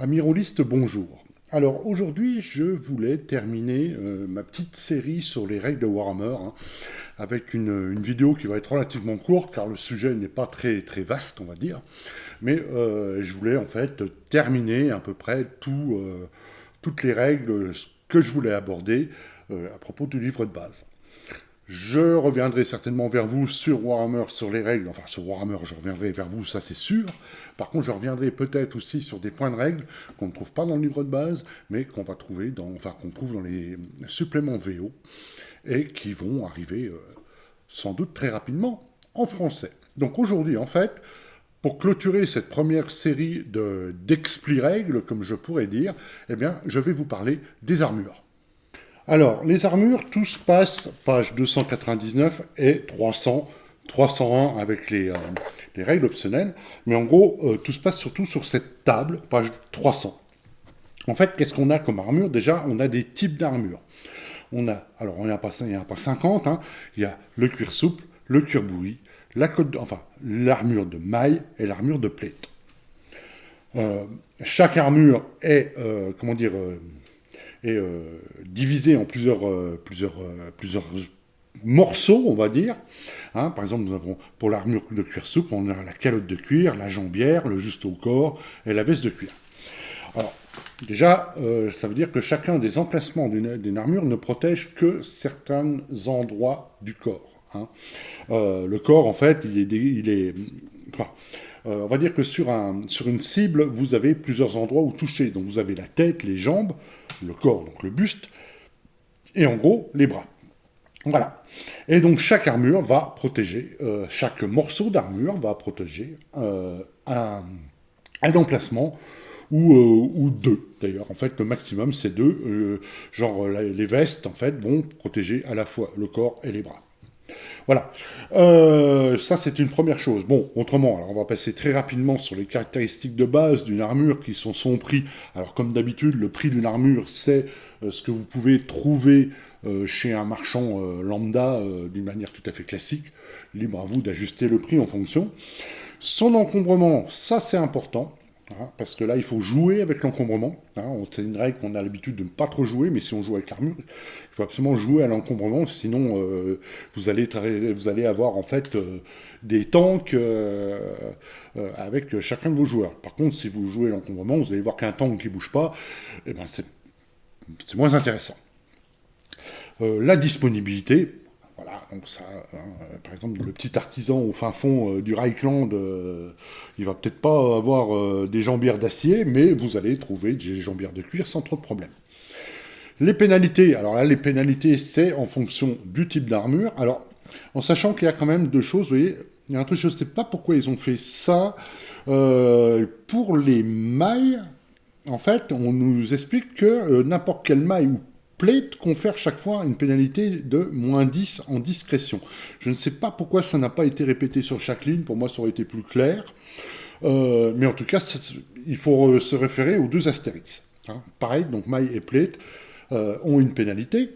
Amis rôlistes, bonjour. Alors aujourd'hui, je voulais terminer ma petite série sur les règles de Warhammer avec une vidéo qui va être relativement courte car le sujet n'est pas très vaste, on va dire. Mais je voulais en fait terminer à peu près toutes les règles que je voulais aborder à propos du livre de base. Je reviendrai certainement vers vous sur Warhammer, sur les règles. Enfin, sur Warhammer, je reviendrai vers vous, ça c'est sûr. Par contre, je reviendrai peut-être aussi sur des points de règles qu'on ne trouve pas dans le livre de base, mais qu'on va trouver qu'on trouve dans les suppléments VO et qui vont arriver sans doute très rapidement en français. Donc aujourd'hui, en fait, pour clôturer cette première série d'expli règles, comme je pourrais dire, eh bien, je vais vous parler des armures. Alors, les armures, tout se passe, page 299 et 300, 301 avec les règles optionnelles, mais en gros, tout se passe surtout sur cette table, page 300. En fait, qu'est-ce qu'on a comme armure? Déjà, on a des types d'armures. Alors, il n'y en a pas 50, hein. Il y a le cuir souple, le cuir bouilli, l'armure de maille et l'armure de plate. Chaque armure est, divisé en plusieurs morceaux, on va dire. Hein, par exemple, nous avons pour l'armure de cuir souple, on a la calotte de cuir, la jambière, le juste au corps et la veste de cuir. Alors, déjà, ça veut dire que chacun des emplacements d'une armure ne protège que certains endroits du corps. Hein. Le corps, en fait, on va dire que sur une cible, vous avez plusieurs endroits où toucher. Donc vous avez la tête, les jambes, le corps, donc le buste, et en gros, les bras. Voilà. Et donc chaque armure va protéger, chaque morceau d'armure va protéger un emplacement ou deux. D'ailleurs, en fait, le maximum, c'est deux. Les vestes, en fait, vont protéger à la fois le corps et les bras. Voilà. Ça, c'est une première chose. Bon, autrement, alors on va passer très rapidement sur les caractéristiques de base d'une armure qui sont son prix. Alors, comme d'habitude, le prix d'une armure, c'est ce que vous pouvez trouver chez un marchand lambda d'une manière tout à fait classique. Libre à vous d'ajuster le prix en fonction. Son encombrement, ça, c'est important. Hein, parce que là, il faut jouer avec l'encombrement. Hein, c'est une règle qu'on a l'habitude de ne pas trop jouer, mais si on joue avec l'armure, il faut absolument jouer à l'encombrement, sinon vous allez avoir en fait des tanks avec chacun de vos joueurs. Par contre, si vous jouez à l'encombrement, vous allez voir qu'un tank qui ne bouge pas, eh ben, c'est moins intéressant. La disponibilité, voilà, donc ça, par exemple, le petit artisan au fin fond du Reichland, il va peut-être pas avoir des jambières d'acier, mais vous allez trouver des jambières de cuir sans trop de problèmes. Les pénalités, alors là, les pénalités, c'est en fonction du type d'armure. Alors, en sachant qu'il y a quand même deux choses, vous voyez, il y a un truc, je ne sais pas pourquoi ils ont fait ça. Pour les mailles, en fait, on nous explique que n'importe quelle maille ou plate confère chaque fois une pénalité de moins 10 en discrétion. Je ne sais pas pourquoi ça n'a pas été répété sur chaque ligne, pour moi ça aurait été plus clair. Mais en tout cas, il faut se référer aux deux astérix. Hein. Pareil, donc maille et plate ont une pénalité.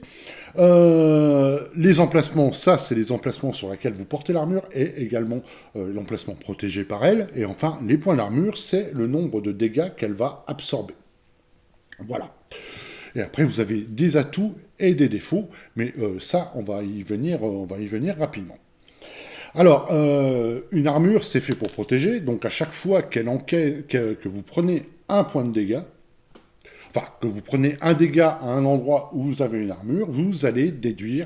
Les emplacements, ça c'est les emplacements sur lesquels vous portez l'armure et également l'emplacement protégé par elle. Et enfin, les points d'armure, c'est le nombre de dégâts qu'elle va absorber. Voilà. Et après, vous avez des atouts et des défauts, mais ça, on va y venir rapidement. Alors, une armure, c'est fait pour protéger, donc à chaque fois que vous prenez un point de dégâts, enfin, que vous prenez un dégât à un endroit où vous avez une armure, vous allez déduire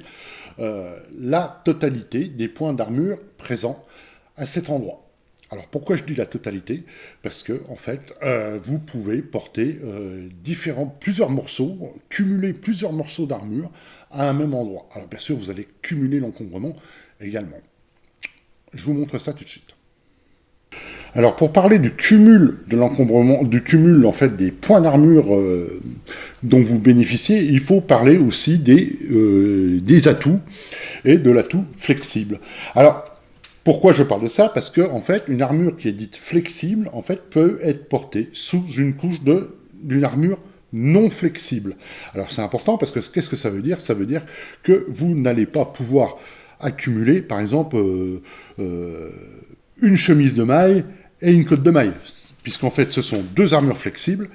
la totalité des points d'armure présents à cet endroit. Alors pourquoi je dis la totalité? Parce que en fait, vous pouvez porter plusieurs morceaux, cumuler plusieurs morceaux d'armure à un même endroit. Alors bien sûr, vous allez cumuler l'encombrement également. Je vous montre ça tout de suite. Alors pour parler du cumul de l'encombrement, du cumul en fait des points d'armure dont vous bénéficiez, il faut parler aussi des atouts et de l'atout flexible. Alors pourquoi je parle de ça? Parce que, en fait, une armure qui est dite flexible, en fait, peut être portée sous une couche d'une armure non flexible. Alors, c'est important parce que qu'est-ce que ça veut dire? Ça veut dire que vous n'allez pas pouvoir accumuler, par exemple, une chemise de maille et une cotte de maille. puisqu'en fait ce sont deux armures flexibles,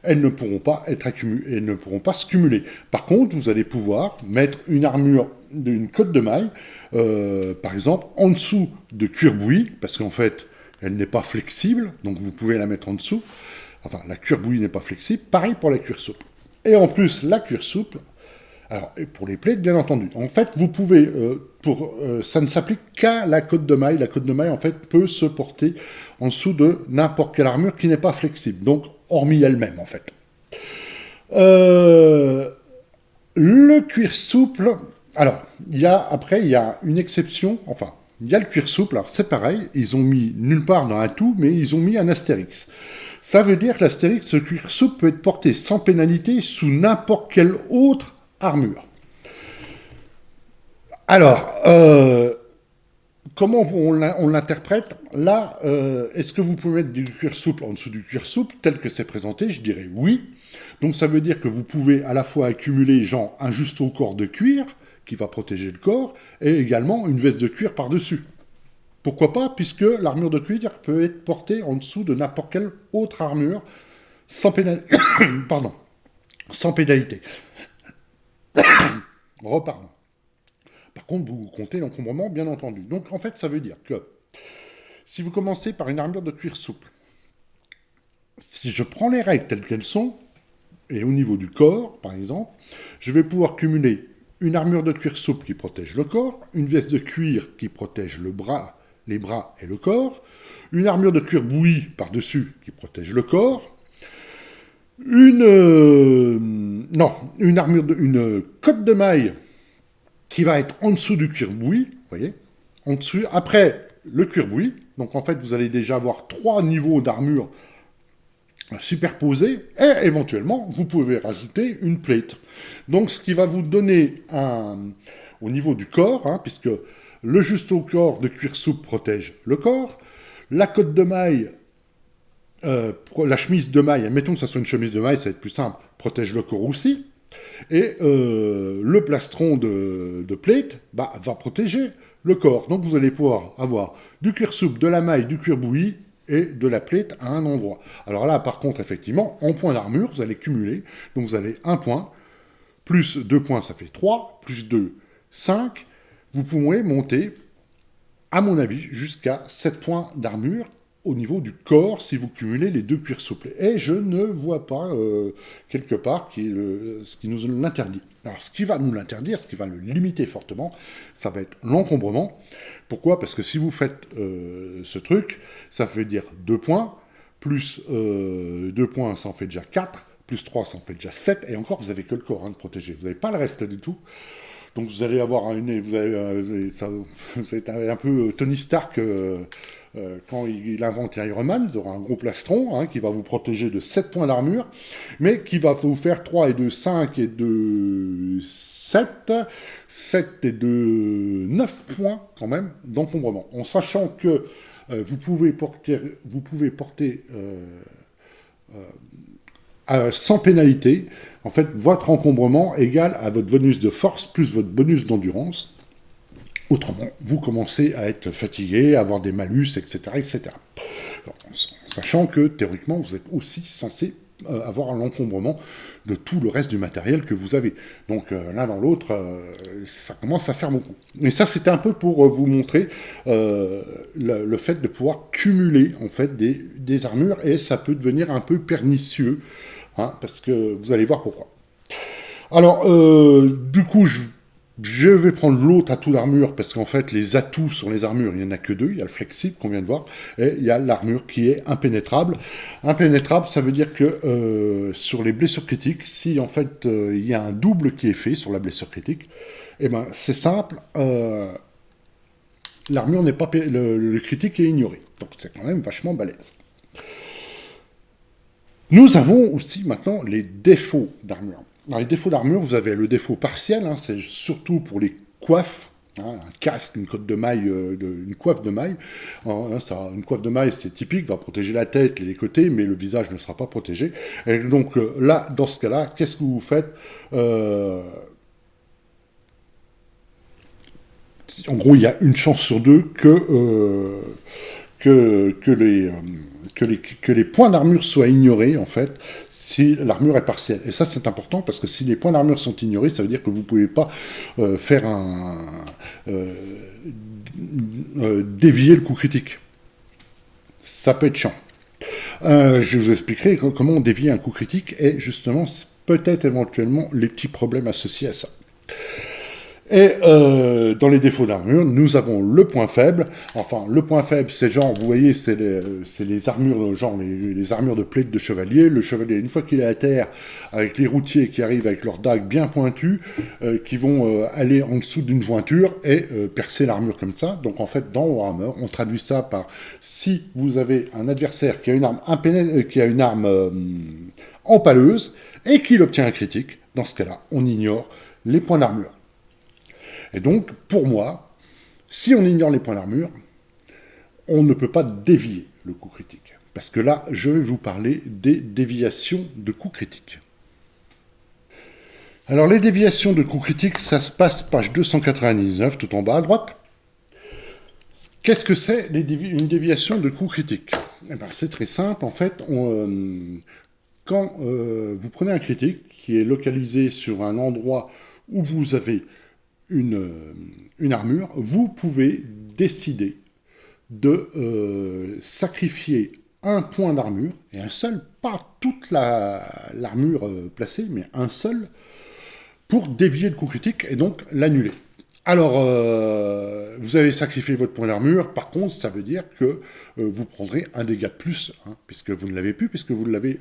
elles ne pourront pas être elles ne pourront pas se cumuler. Par contre, vous allez pouvoir mettre une armure d'une cotte de maille, par exemple, en dessous de cuir bouilli, parce qu'en fait, elle n'est pas flexible, donc vous pouvez la mettre en dessous. Enfin, la cuir bouilli n'est pas flexible, pareil pour la cuir souple. Et en plus, la cuir souple, alors, et pour les plaids, bien entendu. En fait, vous pouvez, ça ne s'applique qu'à la cotte de maille. La cotte de maille, en fait, peut se porter en dessous de n'importe quelle armure qui n'est pas flexible. Donc, hormis elle-même, en fait. Le cuir souple, alors, après, il y a une exception, enfin, il y a le cuir souple, alors c'est pareil, ils ont mis nulle part dans un tout, mais ils ont mis un astérix. Ça veut dire que l'astérix, ce cuir souple peut être porté sans pénalité sous n'importe quelle autre armure. Alors, comment on l'interprète? Là, est-ce que vous pouvez mettre du cuir souple en dessous du cuir souple, tel que c'est présenté? Je dirais oui. Donc ça veut dire que vous pouvez à la fois accumuler, genre, un juste au corps de cuir, qui va protéger le corps, et également une veste de cuir par-dessus. Pourquoi pas, puisque l'armure de cuir peut être portée en dessous de n'importe quelle autre armure, sans pénalité. Pardon. Sans pénalité. Repardon. Par contre, vous comptez l'encombrement, bien entendu. Donc, en fait, ça veut dire que si vous commencez par une armure de cuir souple, si je prends les règles telles qu'elles sont, et au niveau du corps, par exemple, je vais pouvoir cumuler une armure de cuir souple qui protège le corps, une veste de cuir qui protège les bras et le corps, une armure de cuir bouilli par-dessus qui protège le corps, une cotte de maille qui va être en dessous du cuir bouilli, vous voyez, en dessous, après le cuir bouilli, donc en fait vous allez déjà avoir 3 niveaux d'armure superposés, et éventuellement vous pouvez rajouter une plate. Donc ce qui va vous donner au niveau du corps, hein, puisque le juste au corps de cuir souple protège le corps, la cotte de maille, la chemise de maille, admettons que ça soit une chemise de maille, ça va être plus simple, protège le corps aussi, et le plastron de plate va protéger le corps. Donc vous allez pouvoir avoir du cuir souple, de la maille, du cuir bouilli et de la plate à un endroit. Alors là, par contre, effectivement, en point d'armure, vous allez cumuler. Donc vous avez 1 point, plus 2 points, ça fait 3, plus 2, 5. Vous pouvez monter, à mon avis, jusqu'à 7 points d'armure au niveau du corps si vous cumulez les 2 cuirs souples. Et je ne vois pas quelque part ce qui nous l'interdit. Alors ce qui va nous l'interdire, ce qui va le limiter fortement, ça va être l'encombrement. Pourquoi? Parce que si vous faites ce truc, ça veut dire 2 points, plus 2 points, ça en fait déjà 4, plus 3, ça en fait déjà 7, et encore, vous n'avez que le corps de protéger. Vous n'avez pas le reste du tout. Donc vous allez avoir vous allez un peu Tony Stark quand il invente Iron Man, il aura un gros plastron qui va vous protéger de 7 points d'armure, mais qui va vous faire 3 et 2, 5 et 2, 7, 7 et 2, 9 points quand même d'encombrement. En sachant que vous pouvez porter sans pénalité, en fait, votre encombrement égale à votre bonus de force plus votre bonus d'endurance. Autrement, vous commencez à être fatigué, à avoir des malus, etc. etc. Alors, sachant que, théoriquement, vous êtes aussi censé avoir l'encombrement de tout le reste du matériel que vous avez. Donc, l'un dans l'autre, ça commence à faire beaucoup. Et ça, c'était un peu pour vous montrer le fait de pouvoir cumuler, en fait, des armures, et ça peut devenir un peu pernicieux, parce que vous allez voir pourquoi. Alors, du coup, je vais prendre l'autre atout d'armure, parce qu'en fait, les atouts sur les armures, il n'y en a que 2. Il y a le flexible, qu'on vient de voir, et il y a l'armure qui est impénétrable. Impénétrable, ça veut dire que sur les blessures critiques, si en fait, il y a un double qui est fait sur la blessure critique, eh ben, c'est simple, l'armure n'est pas... Le critique est ignoré. Donc, c'est quand même vachement balèze. Nous avons aussi maintenant les défauts d'armure. Dans les défauts d'armure, vous avez le défaut partiel, c'est surtout pour les coiffes, un casque, une cotte de maille, une coiffe de maille. Une coiffe de maille, c'est typique, va protéger la tête et les côtés, mais le visage ne sera pas protégé. Et donc là, dans ce cas-là, qu'est-ce que vous faites? En gros, il y a une chance sur 2 que que les points d'armure soient ignorés, en fait, si l'armure est partielle. Et ça, c'est important, parce que si les points d'armure sont ignorés, ça veut dire que vous ne pouvez pas faire dévier le coup critique. Ça peut être chiant. Je vous expliquerai comment dévier un coup critique et justement, peut-être éventuellement, les petits problèmes associés à ça. Et dans les défauts d'armure, nous avons le point faible. Enfin, le point faible, c'est genre, vous voyez, c'est les armures, genre les armures de plaide de chevalier. Le chevalier, une fois qu'il est à terre, avec les routiers qui arrivent avec leurs dagues bien pointues, qui vont aller en dessous d'une jointure et percer l'armure comme ça. Donc en fait, dans Warhammer, on traduit ça par si vous avez un adversaire qui a une arme empaleuse et qu'il obtient un critique, dans ce cas-là, on ignore les points d'armure. Et donc, pour moi, si on ignore les points d'armure, on ne peut pas dévier le coup critique. Parce que là, je vais vous parler des déviations de coups critiques. Alors, les déviations de coups critiques, ça se passe page 299, tout en bas à droite. Qu'est-ce que c'est une déviation de coups critiques? Eh ben, c'est très simple, en fait. Quand vous prenez un critique qui est localisé sur un endroit où vous avez une armure, vous pouvez décider de sacrifier un point d'armure, et un seul, pas toute l'armure placée, mais un seul, pour dévier le coup critique et donc l'annuler. Alors, vous avez sacrifié votre point d'armure, par contre, ça veut dire que vous prendrez un dégât de plus, hein, puisque vous ne l'avez plus, puisque vous l'avez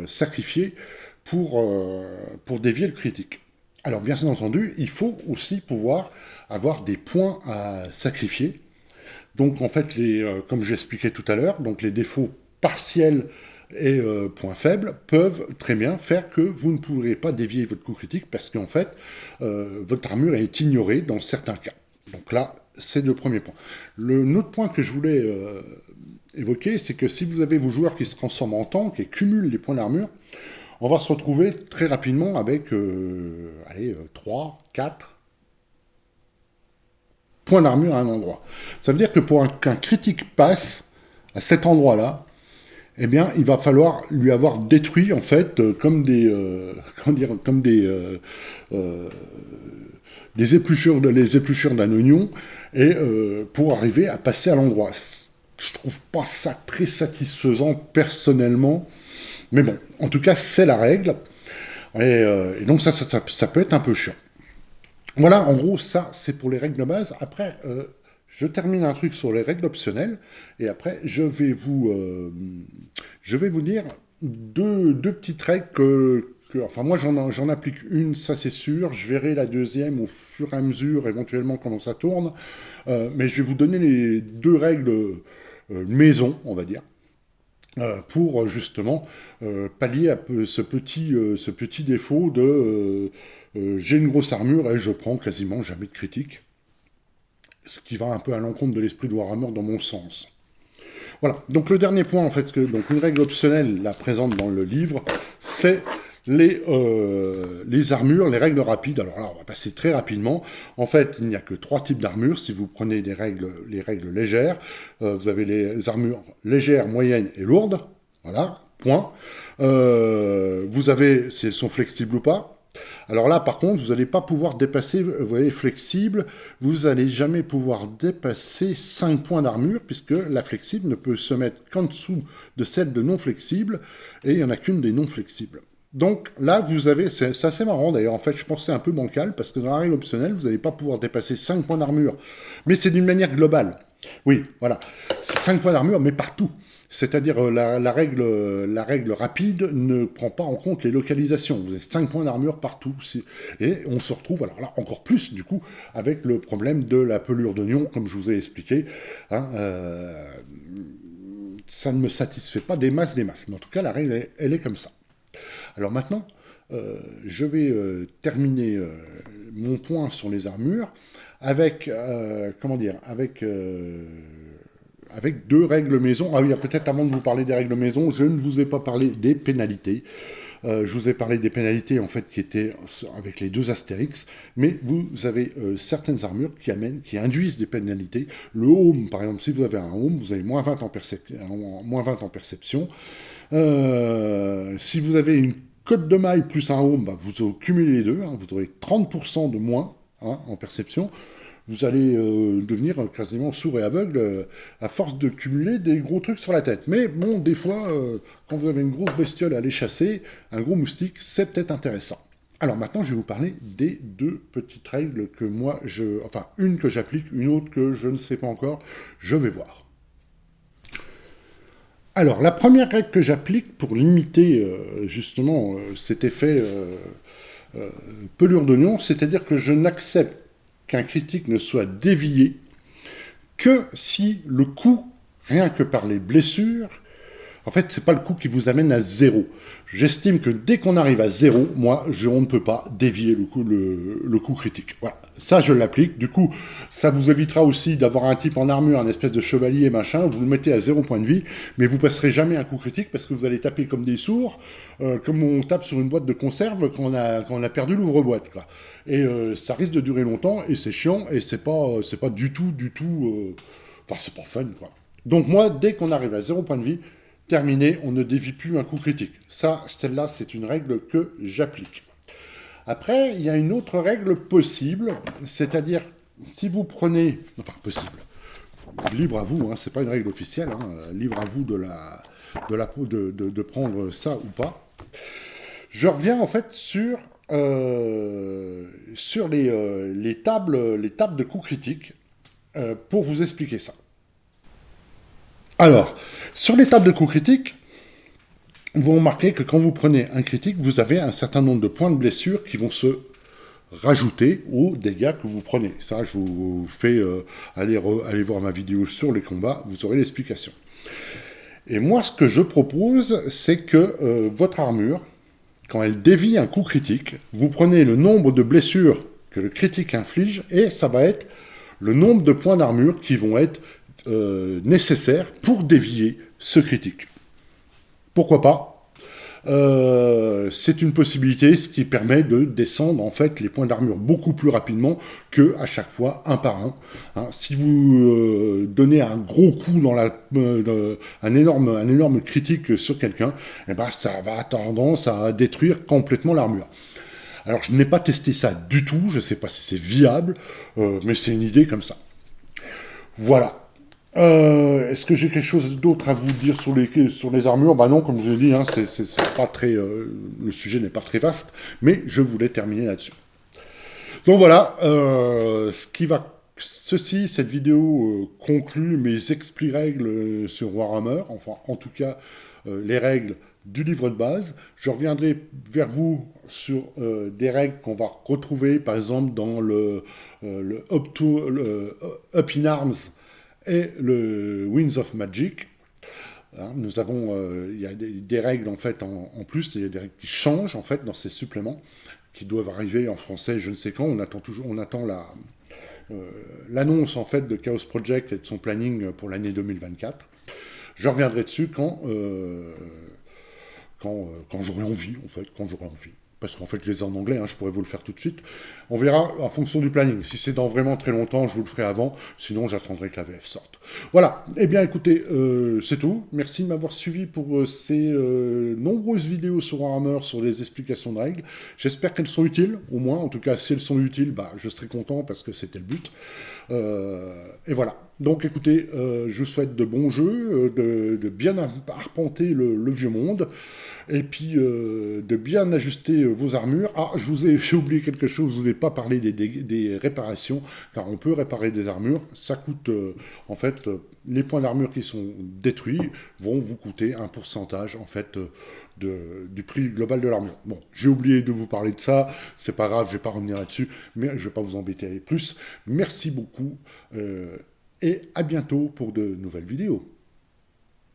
sacrifié pour dévier le critique. Alors, bien entendu, il faut aussi pouvoir avoir des points à sacrifier. Donc, en fait, comme j'expliquais tout à l'heure, donc les défauts partiels et points faibles peuvent très bien faire que vous ne pourrez pas dévier votre coup critique parce qu'en fait, votre armure est ignorée dans certains cas. Donc là, c'est le premier point. L'autre point que je voulais évoquer, c'est que si vous avez vos joueurs qui se transforment en tank et cumulent les points d'armure, on va se retrouver très rapidement avec 3, 4 points d'armure à un endroit. Ça veut dire que pour qu'un critique passe à cet endroit-là, eh bien, il va falloir lui avoir détruit, en fait, comme des épluchures, les épluchures d'un oignon, et pour arriver à passer à l'endroit. Je trouve pas ça très satisfaisant, personnellement, mais bon, en tout cas, c'est la règle, et donc ça peut être un peu chiant. Voilà, en gros, ça, c'est pour les règles de base. Après, je termine un truc sur les règles optionnelles, et après, je vais vous dire deux petites règles enfin, moi, j'en applique une, ça c'est sûr. Je verrai la deuxième au fur et à mesure, éventuellement, comment ça tourne. Mais je vais vous donner les deux règles maison, on va dire, pour justement pallier à ce petit défaut de j'ai une grosse armure et je prends quasiment jamais de critique. Ce qui va un peu à l'encontre de l'esprit de Warhammer dans mon sens. Voilà, donc le dernier point, en fait, donc une règle optionnelle, la présente dans le livre, c'est les armures, les règles rapides. Alors là, on va passer très rapidement. En fait, il n'y a que 3 types d'armures. Si vous prenez les règles légères, vous avez les armures légères, moyennes et lourdes. Voilà, point. Vous avez, si elles sont flexibles ou pas. Alors là, par contre, vous n'allez pas pouvoir dépasser, vous voyez, flexible, vous n'allez jamais pouvoir dépasser 5 points d'armure, puisque la flexible ne peut se mettre qu'en dessous de celle de non flexible, et il n'y en a qu'une des non flexibles. Donc là, vous avez, c'est assez marrant d'ailleurs, en fait, je pense que c'est un peu bancal, parce que dans la règle optionnelle, vous n'allez pas pouvoir dépasser 5 points d'armure, mais c'est d'une manière globale. Oui, voilà, c'est 5 points d'armure, mais partout. C'est-à-dire la règle rapide ne prend pas en compte les localisations. Vous avez 5 points d'armure partout. Et on se retrouve, alors là, encore plus, du coup, avec le problème de la pelure d'oignon, comme je vous ai expliqué. Hein, ça ne me satisfait pas des masses. Mais en tout cas, la règle, elle est comme ça. Alors maintenant, je vais terminer mon point sur les armures avec, avec 2 règles maison. Ah oui, peut-être avant de vous parler des règles maison, je ne vous ai pas parlé des pénalités. Je vous ai parlé des pénalités en fait qui étaient avec les 2 astérix, mais vous avez certaines armures qui induisent des pénalités. Le home, par exemple, si vous avez un home, vous avez moins 20 en perception. Si vous avez une cote de maille plus un home, bah, vous cumulez les deux, hein, vous aurez 30% de moins, hein, en perception. Vous allez devenir quasiment sourd et aveugle à force de cumuler des gros trucs sur la tête. Mais bon, des fois, quand vous avez une grosse bestiole à aller chasser, un gros moustique, c'est peut-être intéressant. Alors maintenant, je vais vous parler des 2 petites règles que moi, enfin, une que j'applique, une autre que je ne sais pas encore, je vais voir. Alors, la première règle que j'applique pour limiter justement cet effet pelure d'oignon, c'est-à-dire que je n'accepte qu'un critique ne soit dévié que si le coup, rien que par les blessures, en fait, c'est pas le coup qui vous amène à 0. J'estime que dès qu'on arrive à 0, moi, on ne peut pas dévier le coup critique. Voilà. Ça, je l'applique. Du coup, ça vous évitera aussi d'avoir un type en armure, un espèce de chevalier, machin, vous le mettez à 0 point de vie, mais vous passerez jamais un coup critique parce que vous allez taper comme des sourds, comme on tape sur une boîte de conserve quand on a perdu l'ouvre-boîte, quoi. Et ça risque de durer longtemps, et c'est chiant, et c'est pas du tout, enfin, c'est pas fun, quoi. Donc moi, dès qu'on arrive à 0 point de vie, terminé, on ne dévie plus un coup critique. Ça, celle-là, c'est une règle que j'applique. Après, il y a une autre règle possible, c'est-à-dire, si vous prenez... Enfin, possible. Libre à vous, hein, c'est pas une règle officielle, hein, libre à vous de prendre ça ou pas. Je reviens en fait sur les tables de coups critiques pour vous expliquer ça. Alors, sur les tables de coups critiques, vous remarquez que quand vous prenez un critique, vous avez un certain nombre de points de blessure qui vont se rajouter aux dégâts que vous prenez. Ça, je vous fais aller voir ma vidéo sur les combats, vous aurez l'explication. Et moi, ce que je propose, c'est que votre armure, quand elle dévie un coup critique, vous prenez le nombre de blessures que le critique inflige, et ça va être le nombre de points d'armure qui vont être nécessaires pour dévier ce critique. Pourquoi pas ? C'est une possibilité, ce qui permet de descendre en fait les points d'armure beaucoup plus rapidement que à chaque fois un par un. Hein, si vous donnez un gros coup dans un énorme critique sur quelqu'un, eh ben ça va avoir tendance à détruire complètement l'armure. Alors je n'ai pas testé ça du tout, je ne sais pas si c'est viable, mais c'est une idée comme ça. Voilà. Est-ce que j'ai quelque chose d'autre à vous dire sur les armures? Bah non, comme je l'ai dit, hein, c'est pas très, le sujet n'est pas très vaste, mais je voulais terminer là-dessus. Donc voilà, cette vidéo conclut mes expli-règles sur Warhammer, enfin en tout cas les règles du livre de base. Je reviendrai vers vous sur des règles qu'on va retrouver, par exemple dans le Up in Arms, et le Winds of Magic. Hein, nous avons, il y a des règles en fait en plus, il y a des règles qui changent en fait dans ces suppléments, qui doivent arriver en français je ne sais quand, on attend l'annonce en fait de Chaos Project et de son planning pour l'année 2024. Je reviendrai dessus quand j'aurai envie, en fait, quand j'aurai envie. Parce qu'en fait, je les ai en anglais, hein, je pourrais vous le faire tout de suite. On verra en fonction du planning. Si c'est dans vraiment très longtemps, je vous le ferai avant. Sinon, j'attendrai que la VF sorte. Voilà. Eh bien, écoutez, c'est tout. Merci de m'avoir suivi pour ces nombreuses vidéos sur Warhammer, sur les explications de règles. J'espère qu'elles sont utiles, au moins. En tout cas, si elles sont utiles, bah, je serai content parce que c'était le but. Et voilà. Donc, écoutez, je vous souhaite de bons jeux, de bien arpenter le vieux monde. Et puis de bien ajuster vos armures. Ah, j'ai oublié quelque chose, je ne vous ai pas parlé des réparations, car on peut réparer des armures. Ça coûte, en fait, les points d'armure qui sont détruits vont vous coûter un pourcentage, en fait, du prix global de l'armure. Bon, j'ai oublié de vous parler de ça, c'est pas grave, je ne vais pas revenir là-dessus, mais je ne vais pas vous embêter avec plus. Merci beaucoup, et à bientôt pour de nouvelles vidéos.